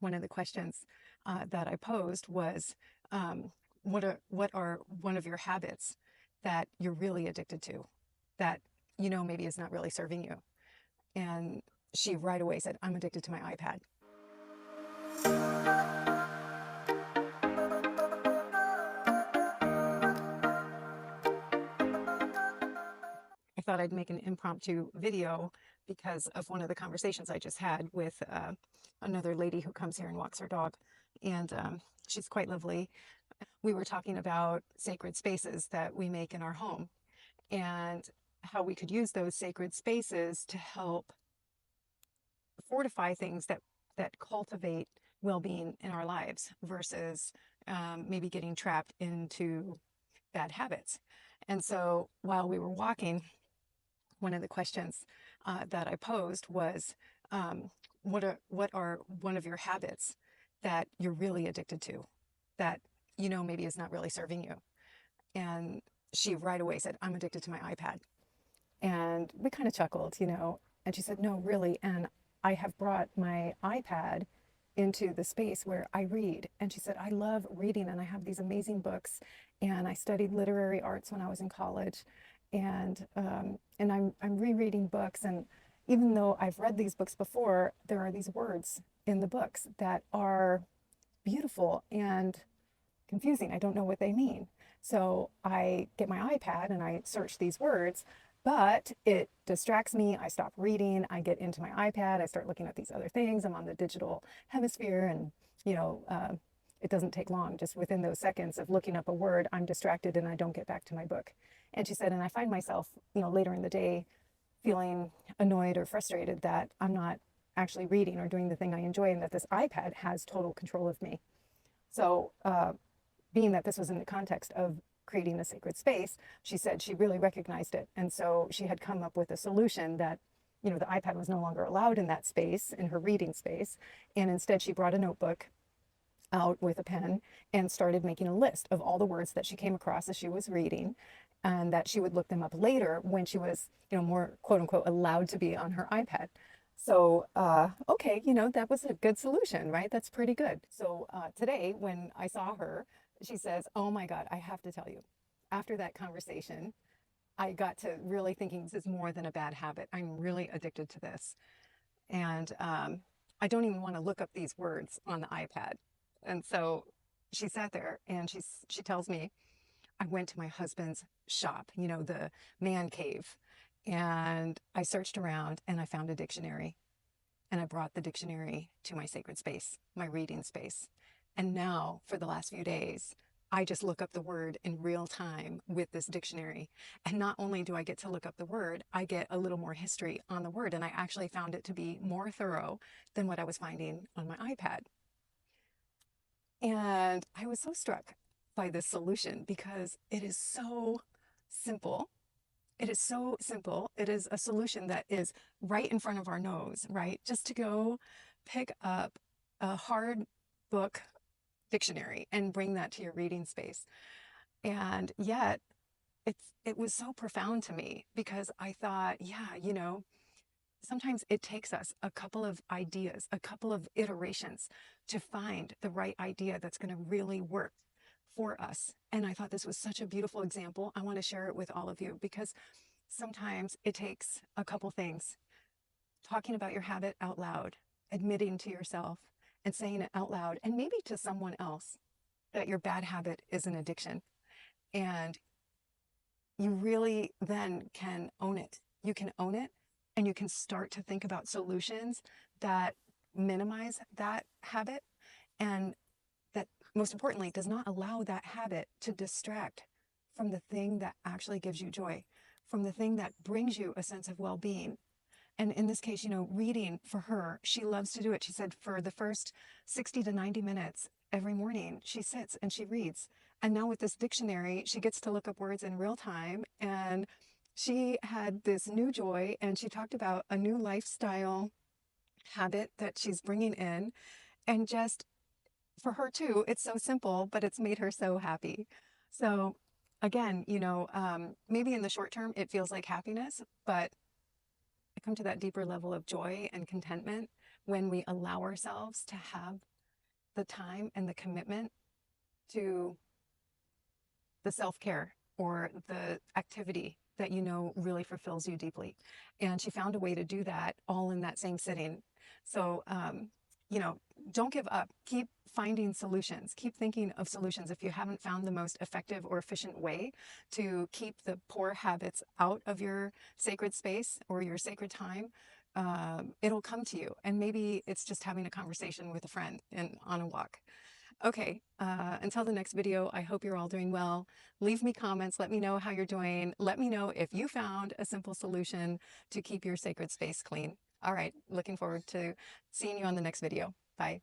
one of the questions that I posed was, what are one of your habits that you're really addicted to that maybe is not really serving you? And she right away said, I'm addicted to my iPad. I thought I'd make an impromptu video because of one of the conversations I just had with another lady who comes here and walks her dog. And she's quite lovely. We were talking about sacred spaces that we make in our home and how we could use those sacred spaces to help fortify things that cultivate well-being in our lives versus maybe getting trapped into bad habits. And so while we were walking, one of the questions that I posed was, what are one of your habits that you're really addicted to that maybe is not really serving you? And she right away said, I'm addicted to my iPad. And we kind of chuckled, and she said, no, really. And I have brought my iPad into the space where I read. And she said, I love reading and I have these amazing books. And I studied literary arts when I was in college. And I'm rereading books. And even though I've read these books before, there are these words in the books that are beautiful and confusing. I don't know what they mean. So I get my iPad and I search these words, but it distracts me. I stop reading. I get into my iPad. I start looking at these other things. I'm on the digital hemisphere, and it doesn't take long. Just within those seconds of looking up a word, I'm distracted and I don't get back to my book. And she said, and I find myself, later in the day feeling annoyed or frustrated that I'm not actually reading or doing the thing I enjoy, and that this iPad has total control of me. So being that this was in the context of creating a sacred space, she said she really recognized it. And so she had come up with a solution that, the iPad was no longer allowed in that space, in her reading space. And instead she brought a notebook out with a pen and started making a list of all the words that she came across as she was reading, and that she would look them up later when she was, more quote unquote allowed to be on her iPad. So, okay, that was a good solution, right? That's pretty good. So today when I saw her, she says, oh my God, I have to tell you, after that conversation, I got to really thinking this is more than a bad habit. I'm really addicted to this. And I don't even want to look up these words on the iPad. And so she sat there and she tells me, I went to my husband's shop, the man cave, and I searched around and I found a dictionary, and I brought the dictionary to my sacred space, my reading space. And now for the last few days, I just look up the word in real time with this dictionary. And not only do I get to look up the word, I get a little more history on the word. And I actually found it to be more thorough than what I was finding on my iPad. And I was so struck by this solution because it is so simple. It is so simple. It is a solution that is right in front of our nose, right? Just to go pick up a hard book dictionary and bring that to your reading space. And yet it was so profound to me because I thought, yeah, sometimes it takes us a couple of ideas, a couple of iterations to find the right idea that's going to really work for us. And I thought this was such a beautiful example. I want to share it with all of you because sometimes it takes a couple things. Talking about your habit out loud, admitting to yourself and saying it out loud, and maybe to someone else that your bad habit is an addiction. And you really then can own it. You can own it, and you can start to think about solutions that minimize that habit, and that most importantly does not allow that habit to distract from the thing that actually gives you joy, from the thing that brings you a sense of well-being. And in this case, reading for her, she loves to do it. She said for the first 60 to 90 minutes every morning, she sits and she reads. And now with this dictionary, she gets to look up words in real time. And she had this new joy, and she talked about a new lifestyle habit that she's bringing in. And just for her too, it's so simple, but it's made her so happy. So again, maybe in the short term, it feels like happiness, but I come to that deeper level of joy and contentment when we allow ourselves to have the time and the commitment to the self-care or the activity that you know really fulfills you deeply. And she found a way to do that all in that same sitting. So, you know, don't give up. Keep finding solutions. Keep thinking of solutions. If you haven't found the most effective or efficient way to keep the poor habits out of your sacred space or your sacred time, it'll come to you. And maybe it's just having a conversation with a friend and on a walk. Okay, until the next video, I hope you're all doing well. Leave me comments. Let me know how you're doing. Let me know if you found a simple solution to keep your sacred space clean. All right, looking forward to seeing you on the next video. Bye.